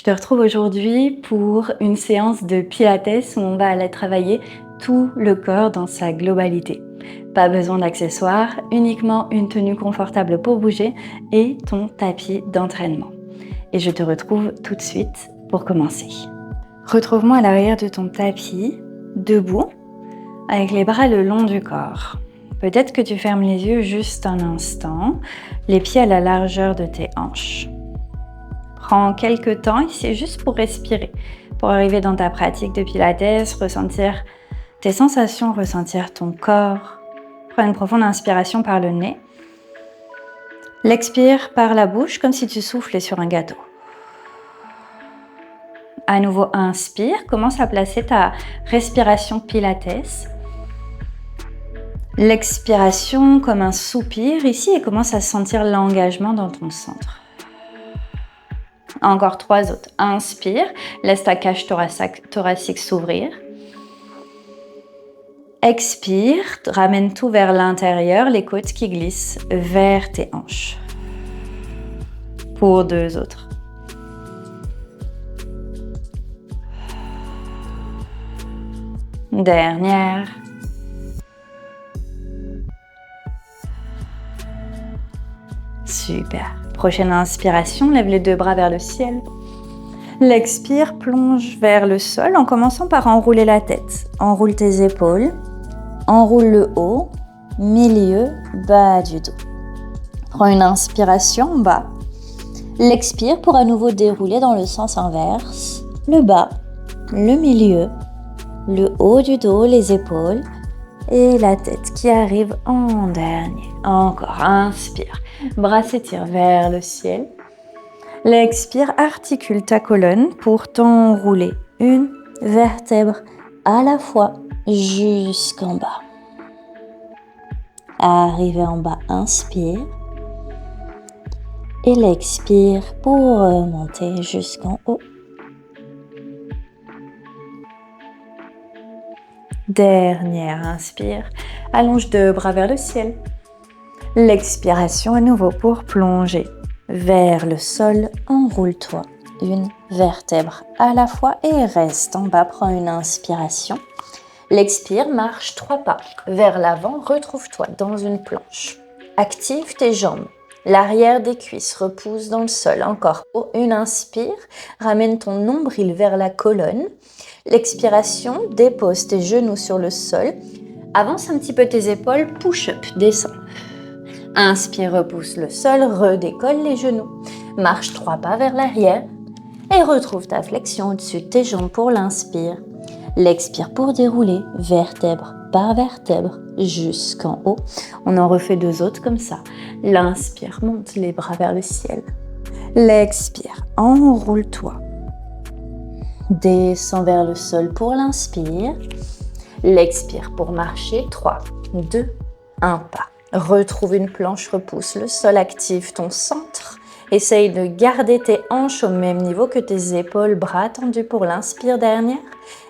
te retrouve aujourd'hui pour une séance de Pilates où on va aller travailler tout le corps dans sa globalité. Pas besoin d'accessoires, uniquement une tenue confortable pour bouger et ton tapis d'entraînement. Et je te retrouve tout de suite pour commencer. Retrouve-moi à l'arrière de ton tapis, debout, avec les bras le long du corps. Peut-être que tu fermes les yeux juste un instant, les pieds à la largeur de tes hanches. Prends quelques temps ici juste pour respirer, pour arriver dans ta pratique de Pilates, ressentir tes sensations, ressentir ton corps. Prends une profonde inspiration par le nez. L'expire par la bouche comme si tu soufflais sur un gâteau. À nouveau, inspire, commence à placer ta respiration Pilates. L'expiration comme un soupir ici et commence à sentir l'engagement dans ton centre. Encore 3 autres. Inspire, laisse ta cage thoracique s'ouvrir. Expire, ramène tout vers l'intérieur, les côtes qui glissent vers tes hanches. Pour 2 autres. Dernière. Super. Prochaine inspiration, lève les 2 bras vers le ciel. L'expire, plonge vers le sol en commençant par enrouler la tête. Enroule tes épaules, enroule le haut, milieu, bas du dos. Prends une inspiration en bas. L'expire pour à nouveau dérouler dans le sens inverse. Le bas, le milieu, le haut du dos, les épaules et la tête qui arrive en dernier. Encore, inspire. Bras s'étirent vers le ciel. L'expire, articule ta colonne pour t'enrouler une vertèbre à la fois jusqu'en bas. Arrivé en bas, inspire. Et l'expire pour remonter jusqu'en haut. Dernière inspire, allonge 2 bras vers le ciel. L'expiration à nouveau pour plonger vers le sol, enroule-toi une vertèbre à la fois et reste en bas, prends une inspiration. L'expire, marche 3 pas vers l'avant, retrouve-toi dans une planche. Active tes jambes, l'arrière des cuisses repousse dans le sol, encore une inspire, ramène ton nombril vers la colonne. L'expiration, dépose tes genoux sur le sol, avance un petit peu tes épaules, push-up, descends. Inspire, repousse le sol, redécolle les genoux. Marche 3 pas vers l'arrière et retrouve ta flexion au-dessus de tes jambes pour l'inspire. L'expire pour dérouler, vertèbre par vertèbre, jusqu'en haut. On en refait 2 autres comme ça. L'inspire, monte les bras vers le ciel. L'expire, enroule-toi. Descends vers le sol pour l'inspire. L'expire pour marcher, 3, 2, 1 pas. Retrouve une planche, repousse le sol, active ton centre. Essaye de garder tes hanches au même niveau que tes épaules, bras tendus pour l'inspire dernière.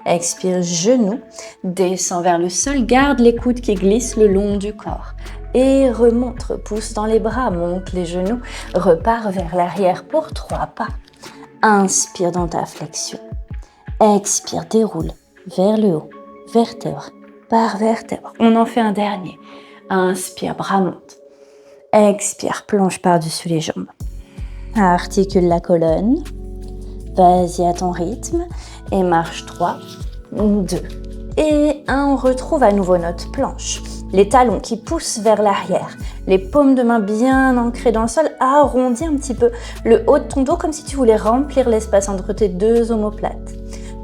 Expire, genoux, descends vers le sol, garde les coudes qui glissent le long du corps. Et remonte, repousse dans les bras, monte les genoux, repars vers l'arrière pour 3 pas. Inspire dans ta flexion. Expire, déroule vers le haut, vertèbre par vertèbre. On en fait un dernier. Inspire, bras monte. Expire, plonge par-dessus les jambes. Articule la colonne. Vas-y à ton rythme. Et marche 3, 2 et 1. On retrouve à nouveau notre planche. Les talons qui poussent vers l'arrière. Les paumes de main bien ancrées dans le sol. Arrondis un petit peu le haut de ton dos comme si tu voulais remplir l'espace entre tes 2 omoplates.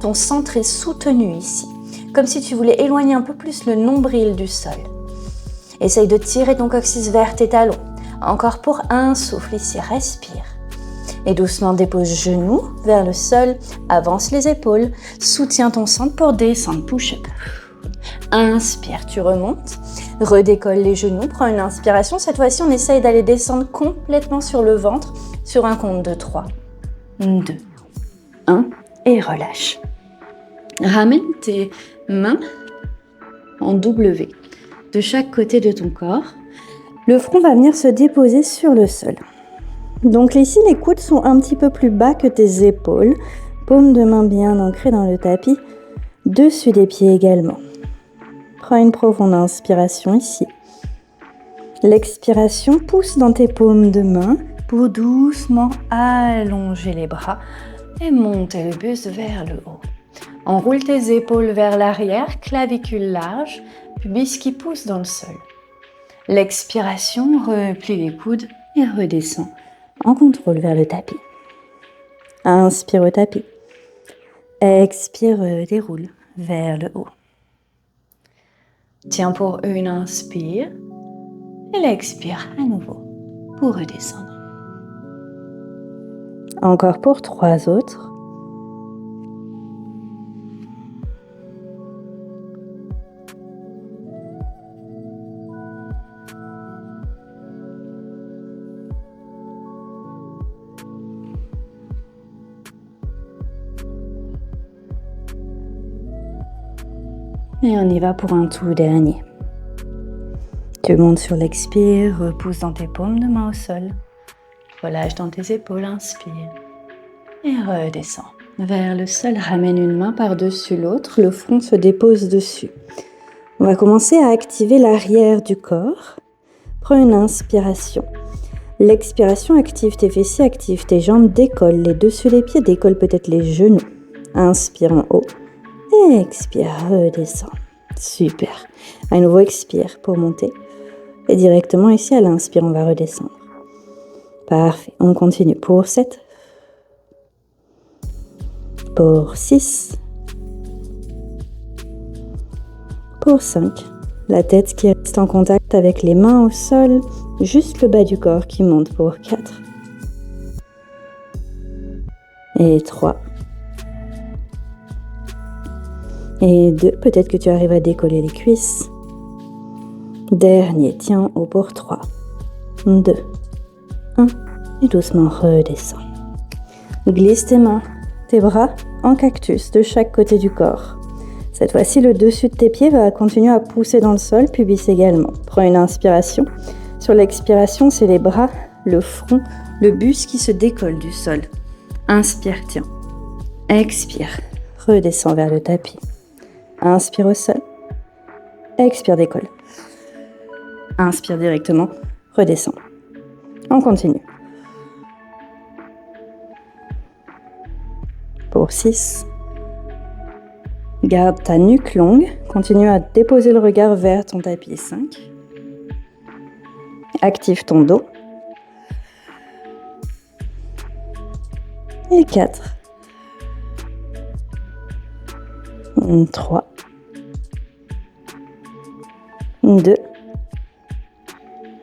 Ton centre est soutenu ici. Comme si tu voulais éloigner un peu plus le nombril du sol. Essaye de tirer ton coccyx vers tes talons. Encore pour un souffle ici, respire. Et doucement dépose genoux vers le sol, avance les épaules, soutiens ton centre pour descendre, push-up. Inspire, tu remontes, redécolle les genoux, prends une inspiration. Cette fois-ci, on essaye d'aller descendre complètement sur le ventre sur un compte de 3, 2, 1 et relâche. Ramène tes mains en W de chaque côté de ton corps. Le front va venir se déposer sur le sol. Donc ici, les coudes sont un petit peu plus bas que tes épaules. Paume de main bien ancrée dans le tapis. Dessus des pieds également. Prends une profonde inspiration ici. L'expiration, pousse dans tes paumes de main pour doucement allonger les bras et monter le buste vers le haut. Enroule tes épaules vers l'arrière, clavicule large, pubis qui pousse dans le sol. L'expiration, replie les coudes et redescend en contrôle vers le tapis. Inspire au tapis. Expire, déroule vers le haut. Tiens pour une inspire et l'expire à nouveau pour redescendre. Encore pour 3 autres. Et on y va pour un tout dernier. Tu montes sur l'expire, repousse dans tes paumes de main au sol. Relâche dans tes épaules, inspire. Et redescends vers le sol. Ramène une main par-dessus l'autre, le front se dépose dessus. On va commencer à activer l'arrière du corps. Prends une inspiration. L'expiration, active tes fessiers, active tes jambes, décolle les dessus les pieds, décolle peut-être les genoux. Inspire en haut. Et expire, redescends. Super. À nouveau, expire pour monter. Et directement ici, à l'inspire, on va redescendre. Parfait. On continue pour 7. Pour 6. Pour 5. La tête qui reste en contact avec les mains au sol. Juste le bas du corps qui monte pour 4. Et 3. Et 2, peut-être que tu arrives à décoller les cuisses. Dernier, tiens haut pour 3, 2, 1. Et doucement redescends. Glisse tes mains, tes bras en cactus de chaque côté du corps. Cette fois-ci, le dessus de tes pieds va continuer à pousser dans le sol, pubis également. Prends une inspiration. Sur l'expiration, c'est les bras, le front, le buste qui se décolle du sol. Inspire, tiens. Expire, redescends vers le tapis. Inspire au sol. Expire, décolle. Inspire directement, redescends. On continue. Pour 6. Garde ta nuque longue. Continue à déposer le regard vers ton tapis. 5. Active ton dos. Et 4. 3. 2.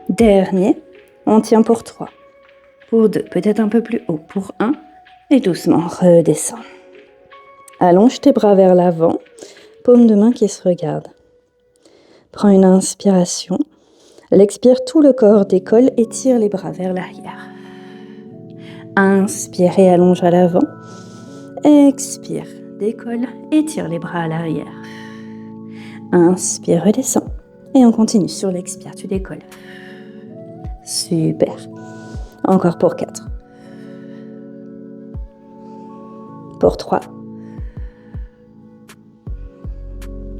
Dernier. On tient pour 3. Pour 2. Peut-être un peu plus haut. Pour 1. Et doucement, redescends. Allonge tes bras vers l'avant. Paume de main qui se regarde. Prends une inspiration. L'expire, tout le corps décolle et tire les bras vers l'arrière. Inspire et allonge à l'avant. Expire, décolle et tire les bras à l'arrière. Inspire, redescends. Et on continue sur l'expire, tu décolles. Super. Encore pour 4. Pour 3.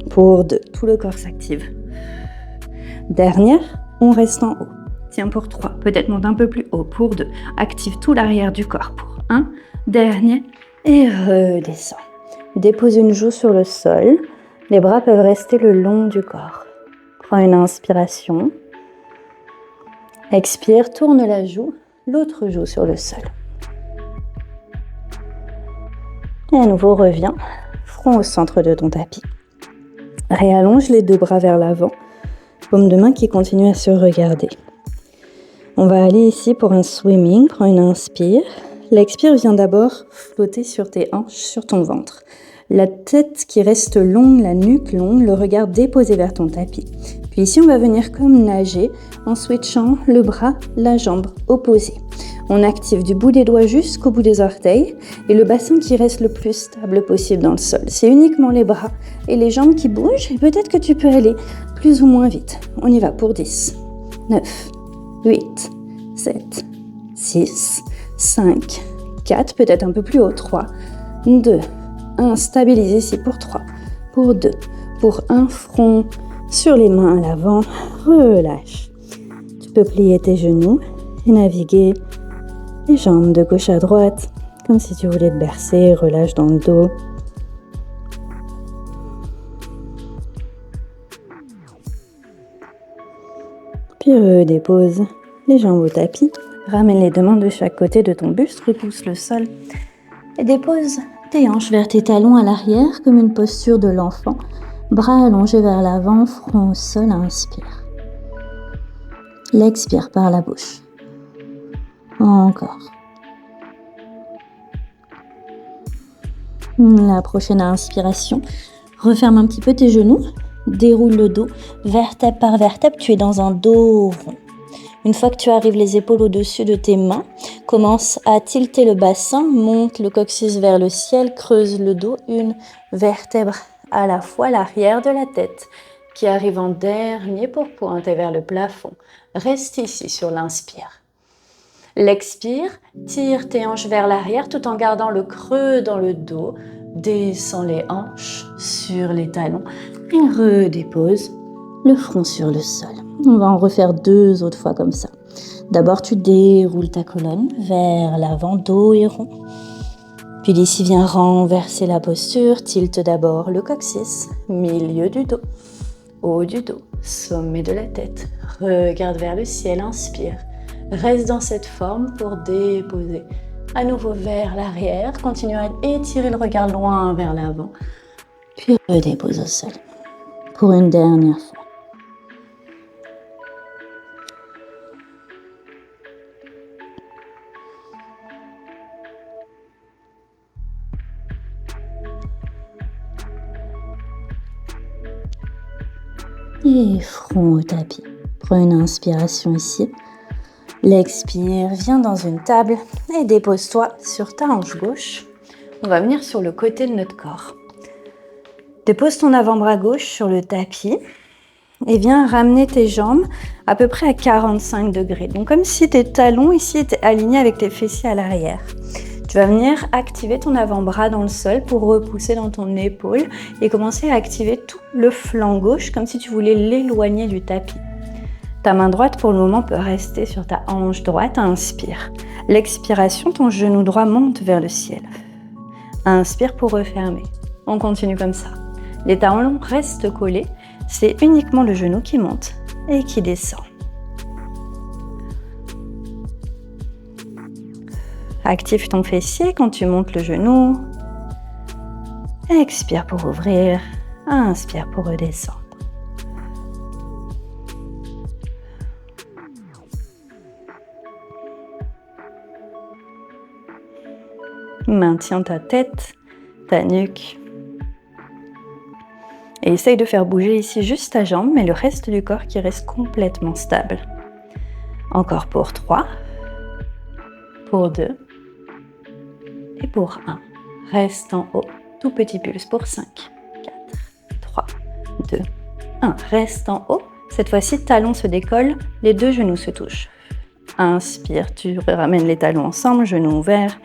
Pour 2. Tout le corps s'active. Dernière, on reste en haut. Tiens pour 3. Peut-être monte un peu plus haut. Pour 2. Active tout l'arrière du corps. Pour 1. Dernier. Et redescends. Dépose une joue sur le sol. Les bras peuvent rester le long du corps. Prends une inspiration. Expire, tourne la joue. L'autre joue sur le sol. Et à nouveau, reviens. Front au centre de ton tapis. Réallonge les 2 bras vers l'avant. Paume de main qui continue à se regarder. On va aller ici pour un swimming. Prends une inspire. L'expire vient d'abord flotter sur tes hanches, sur ton ventre. La tête qui reste longue, la nuque longue, le regard déposé vers ton tapis. Puis ici, on va venir comme nager en switchant le bras, la jambe opposée. On active du bout des doigts jusqu'au bout des orteils et le bassin qui reste le plus stable possible dans le sol. C'est uniquement les bras et les jambes qui bougent et peut-être que tu peux aller plus ou moins vite. On y va pour 10, 9, 8, 7, 6, 5, 4, peut-être un peu plus haut, 3, 2, 1, stabilise ici pour 3, pour 2, pour 1, front sur les mains à l'avant, relâche. Tu peux plier tes genoux et naviguer les jambes de gauche à droite, comme si tu voulais te bercer, relâche dans le dos. Puis redépose les jambes au tapis, ramène les deux mains de chaque côté de ton buste, repousse le sol et dépose tes hanches vers tes talons à l'arrière comme une posture de l'enfant. Bras allongés vers l'avant, front au sol, inspire. L'expire par la bouche. Encore. La prochaine inspiration, referme un petit peu tes genoux, déroule le dos, vertèbre par vertèbre, tu es dans un dos rond. Une fois que tu arrives les épaules au-dessus de tes mains, commence à tilter le bassin, monte le coccyx vers le ciel, creuse le dos, une vertèbre à la fois, l'arrière de la tête qui arrive en dernier pour pointer vers le plafond. Reste ici sur l'inspire. L'expire, tire tes hanches vers l'arrière tout en gardant le creux dans le dos. Descends les hanches sur les talons et redépose le front sur le sol. On va en refaire 2 autres fois comme ça. D'abord, tu déroules ta colonne vers l'avant, dos et rond. Puis d'ici, viens renverser la posture. Tilte d'abord le coccyx, milieu du dos, haut du dos, sommet de la tête. Regarde vers le ciel, inspire. Reste dans cette forme pour déposer à nouveau vers l'arrière. Continue à étirer le regard loin vers l'avant. Puis redépose au sol pour une dernière fois. Et front au tapis. Prends une inspiration ici. L'expire, viens dans une table et dépose-toi sur ta hanche gauche. On va venir sur le côté de notre corps. Dépose ton avant-bras gauche sur le tapis et viens ramener tes jambes à peu près à 45 degrés. Donc comme si tes talons ici étaient alignés avec tes fessiers à l'arrière. Tu vas venir activer ton avant-bras dans le sol pour repousser dans ton épaule et commencer à activer tout le flanc gauche comme si tu voulais l'éloigner du tapis. Ta main droite pour le moment peut rester sur ta hanche droite. Inspire. L'expiration, ton genou droit monte vers le ciel. Inspire pour refermer. On continue comme ça. Les talons restent collés. C'est uniquement le genou qui monte et qui descend. Active ton fessier quand tu montes le genou. Expire pour ouvrir. Inspire pour redescendre. Maintiens ta tête, ta nuque. Et essaye de faire bouger ici juste ta jambe, mais le reste du corps qui reste complètement stable. Encore pour 3, pour 2 et pour 1. Reste en haut, tout petit pulse pour 5, 4, 3, 2, 1. Reste en haut. Cette fois-ci, talons se décollent, les deux genoux se touchent. Inspire, tu ramènes les talons ensemble, genoux ouverts.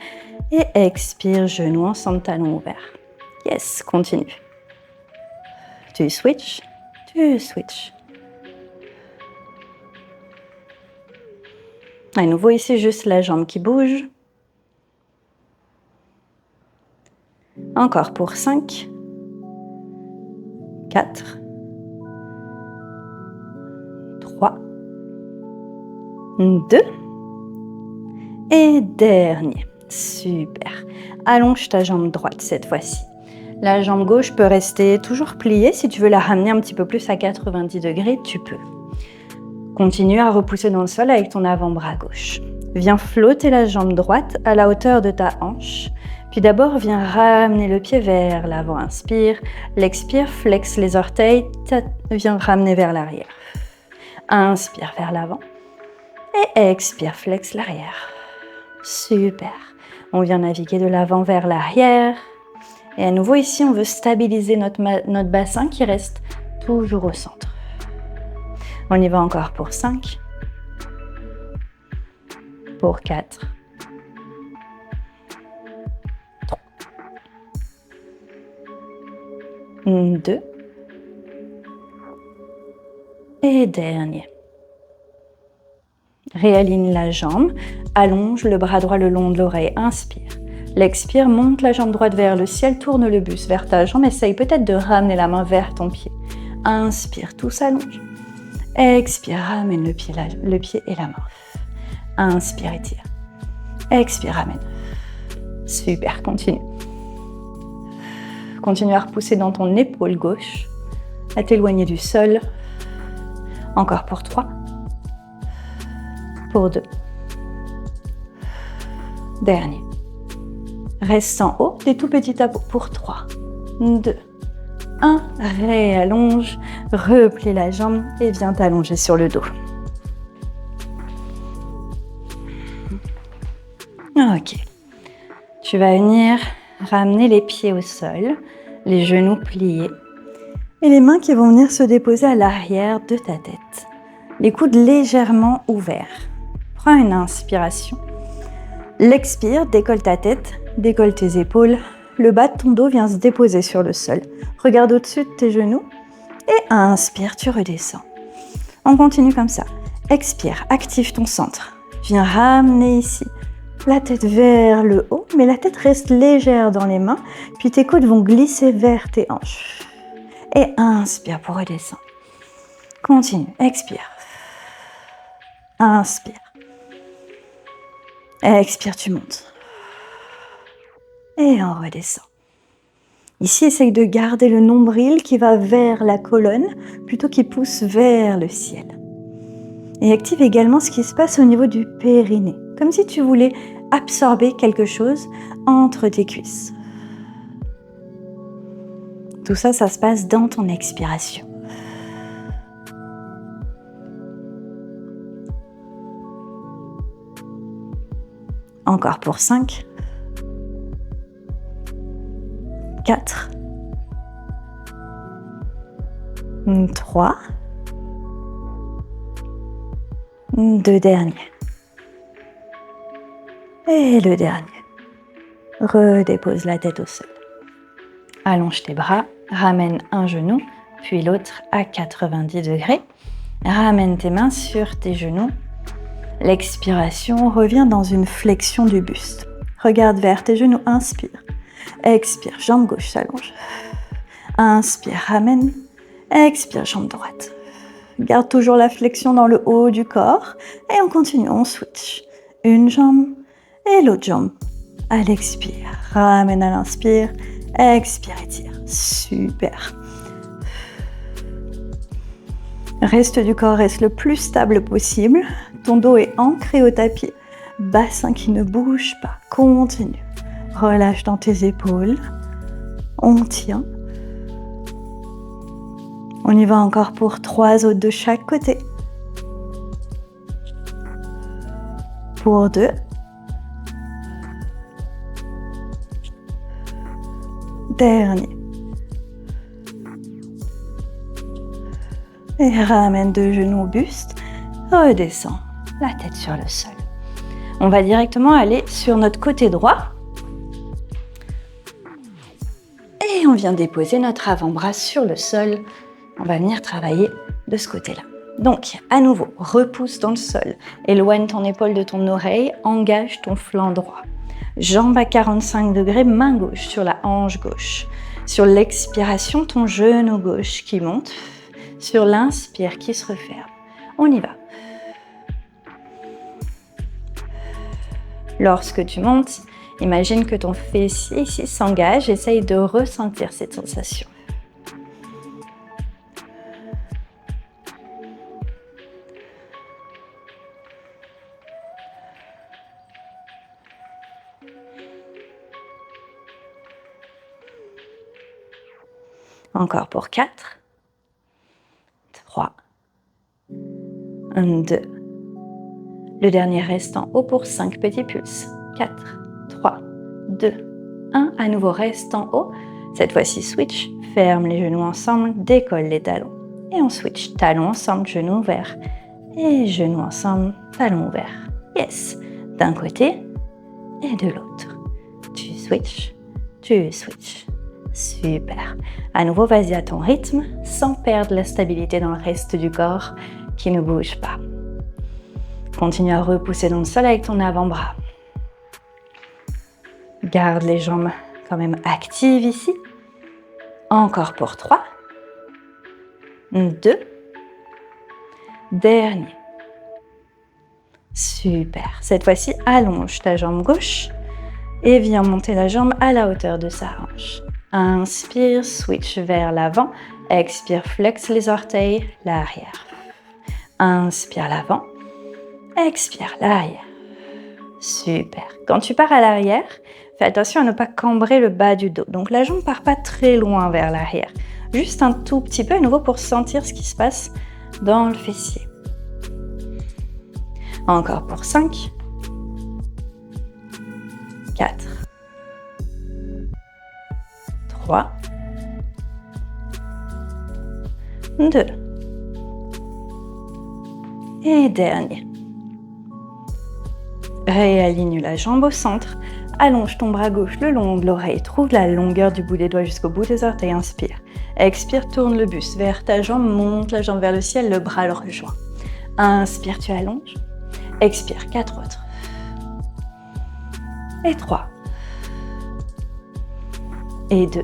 Et expire, genoux ensemble, talons ouverts. Yes, continue. Tu switches, tu switches. À nouveau ici, juste la jambe qui bouge. Encore pour 5, 4, 3, 2 et dernier. Super. Allonge ta jambe droite cette fois-ci. La jambe gauche peut rester toujours pliée. Si tu veux la ramener un petit peu plus à 90 degrés, tu peux. Continue à repousser dans le sol avec ton avant-bras gauche. Viens flotter la jambe droite à la hauteur de ta hanche. Puis d'abord, viens ramener le pied vers l'avant. Inspire. L'expire, flexe les orteils. Viens ramener vers l'arrière. Inspire vers l'avant. Et expire, flexe l'arrière. Super. On vient naviguer de l'avant vers l'arrière. Et à nouveau ici, on veut stabiliser notre bassin qui reste toujours au centre. On y va encore pour 5, Pour 4. 3. 2. Et dernier. Réaligne la jambe, allonge le bras droit le long de l'oreille, inspire. L'expire, monte la jambe droite vers le ciel, tourne le buste vers ta jambe, essaye peut-être de ramener la main vers ton pied. Inspire, tout s'allonge. Expire, ramène le pied et la main. Inspire, étire. Expire, ramène. Super, continue. Continue à repousser dans ton épaule gauche, à t'éloigner du sol. Encore pour 3. Pour 2. Dernier. Reste en haut, des tout petits tapos pour 3, 2, 1. Réallonge, replie la jambe et viens t'allonger sur le dos. Ok. Tu vas venir ramener les pieds au sol, les genoux pliés et les mains qui vont venir se déposer à l'arrière de ta tête. Les coudes légèrement ouverts. Prends une inspiration. L'expire, décolle ta tête, décolle tes épaules. Le bas de ton dos vient se déposer sur le sol. Regarde au-dessus de tes genoux et inspire, tu redescends. On continue comme ça. Expire, active ton centre. Viens ramener ici la tête vers le haut, mais la tête reste légère dans les mains. Puis tes coudes vont glisser vers tes hanches. Et inspire pour redescendre. Continue, expire. Inspire. Expire, tu montes. Et on redescend. Ici, essaye de garder le nombril qui va vers la colonne plutôt qu'il pousse vers le ciel. Et active également ce qui se passe au niveau du périnée, comme si tu voulais absorber quelque chose entre tes cuisses. Tout ça, ça se passe dans ton expiration. Encore pour 5, 4, 3, 2 derniers. Et le dernier. Redépose la tête au sol. Allonge tes bras, ramène un genou, puis l'autre à 90 degrés. Ramène tes mains sur tes genoux. L'expiration revient dans une flexion du buste. Regarde vers tes genoux, inspire. Expire, jambe gauche s'allonge. Inspire, ramène. Expire, jambe droite. Garde toujours la flexion dans le haut du corps. Et on continue, on switch. Une jambe et l'autre jambe. À l'expire, ramène à l'inspire. Expire, étire. Super. Reste du corps reste le plus stable possible. Ton dos est ancré au tapis. Bassin qui ne bouge pas. Continue. Relâche dans tes épaules. On tient. On y va encore pour 3 autres de chaque côté. Pour 2. Dernier. Et ramène 2 genoux au buste. Redescends la tête sur le sol. On va directement aller sur notre côté droit. Et on vient déposer notre avant-bras sur le sol. On va venir travailler de ce côté-là. Donc, à nouveau, repousse dans le sol. Éloigne ton épaule de ton oreille. Engage ton flanc droit. Jambe à 45 degrés, main gauche sur la hanche gauche. Sur l'expiration, ton genou gauche qui monte. Sur l'inspire qui se referme. On y va. Lorsque tu montes, imagine que ton fessier ici s'engage. Essaye de ressentir cette sensation. Encore pour 4, 3, 1, 2. Le dernier reste en haut pour 5 petits pulses. 4, 3, 2, 1. À nouveau, reste en haut. Cette fois-ci, switch. Ferme les genoux ensemble, décolle les talons. Et on switch. Talons ensemble, genoux ouverts. Et genoux ensemble, talons ouverts. Yes. d'un côté et de l'autre. Tu switches, tu switches. Super. À nouveau, vas-y à ton rythme, sans perdre la stabilité dans le reste du corps qui ne bouge pas. Continue à repousser dans le sol avec ton avant-bras. Garde les jambes quand même actives ici. Encore pour 3, 2, dernier. Super. Cette fois-ci, allonge ta jambe gauche et viens monter la jambe à la hauteur de sa hanche. Inspire, switch vers l'avant. Expire, flex les orteils, l'arrière. Inspire l'avant. Expire l'arrière. Super. Quand tu pars à l'arrière, fais attention à ne pas cambrer le bas du dos. Donc la jambe ne part pas très loin vers l'arrière. Juste un tout petit peu à nouveau pour sentir ce qui se passe dans le fessier. Encore pour 5, 4, 3, 2 et dernier. Réaligne la jambe au centre, allonge ton bras gauche le long de l'oreille, trouve la longueur du bout des doigts jusqu'au bout des orteils, inspire. Expire, tourne le buste vers ta jambe, monte la jambe vers le ciel, le bras le rejoint. Inspire, tu allonges. Expire, 4 autres. Et 3. Et 2.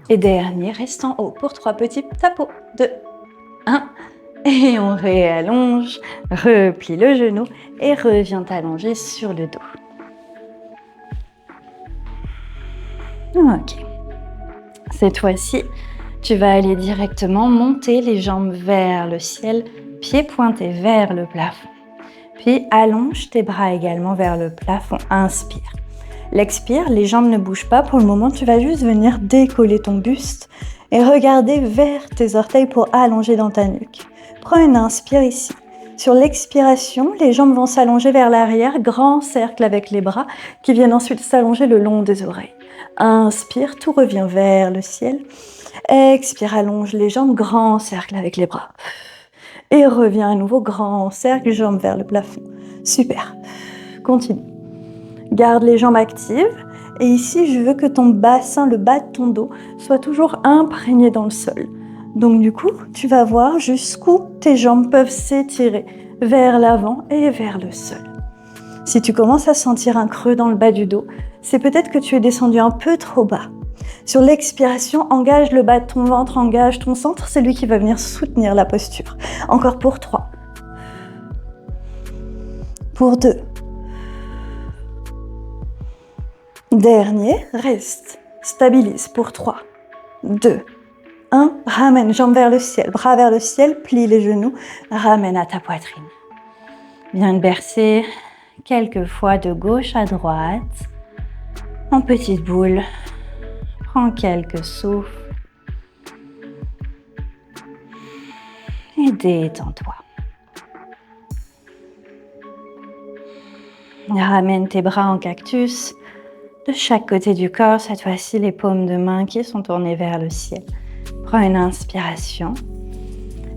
Et dernier, reste en haut pour 3 petits tapots. 2, 1. Et on réallonge, replie le genou et reviens t'allonger sur le dos. Ok. Cette fois-ci, tu vas aller directement monter les jambes vers le ciel, pieds pointés vers le plafond. Puis allonge tes bras également vers le plafond. Inspire. L'expire, les jambes ne bougent pas. Pour le moment, tu vas juste venir décoller ton buste et regarder vers tes orteils pour allonger dans ta nuque. Prends une inspire ici. Sur l'expiration, les jambes vont s'allonger vers l'arrière, grand cercle avec les bras qui viennent ensuite s'allonger le long des oreilles. Inspire, tout revient vers le ciel. Expire, allonge les jambes, grand cercle avec les bras. Et reviens à nouveau, grand cercle, jambes vers le plafond. Super. Continue. Garde les jambes actives. Et ici, je veux que ton bassin, le bas de ton dos, soit toujours imprégné dans le sol. Donc du coup, tu vas voir jusqu'où tes jambes peuvent s'étirer vers l'avant et vers le sol. Si tu commences à sentir un creux dans le bas du dos, c'est peut-être que tu es descendu un peu trop bas. Sur l'expiration, engage le bas de ton ventre, engage ton centre, c'est lui qui va venir soutenir la posture. Encore pour 3. Pour 2. Dernier, reste. Stabilise pour 3, 2, 1. Ramène, jambes vers le ciel, bras vers le ciel, plie les genoux, ramène à ta poitrine. Viens te bercer quelques fois de gauche à droite, en petite boule. Prends quelques souffles et détends-toi. Ramène tes bras en cactus de chaque côté du corps, cette fois-ci les paumes de main qui sont tournées vers le ciel. Prends une inspiration.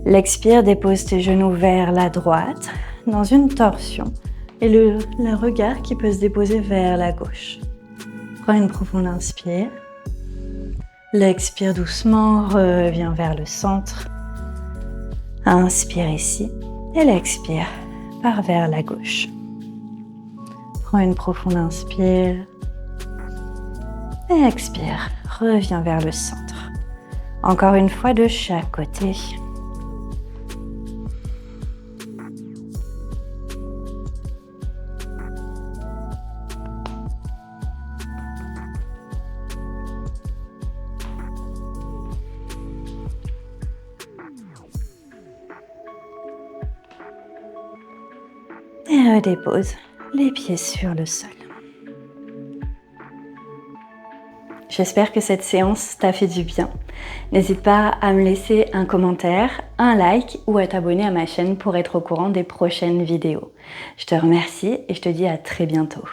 L'expire, dépose tes genoux vers la droite dans une torsion et le regard qui peut se déposer vers la gauche. Prends une profonde inspire. L'expire doucement, reviens vers le centre. Inspire ici et l'expire part vers la gauche. Prends une profonde inspire et expire, reviens vers le centre. Encore une fois de chaque côté. Et redépose les pieds sur le sol. J'espère que cette séance t'a fait du bien. N'hésite pas à me laisser un commentaire, un like ou à t'abonner à ma chaîne pour être au courant des prochaines vidéos. Je te remercie et je te dis à très bientôt.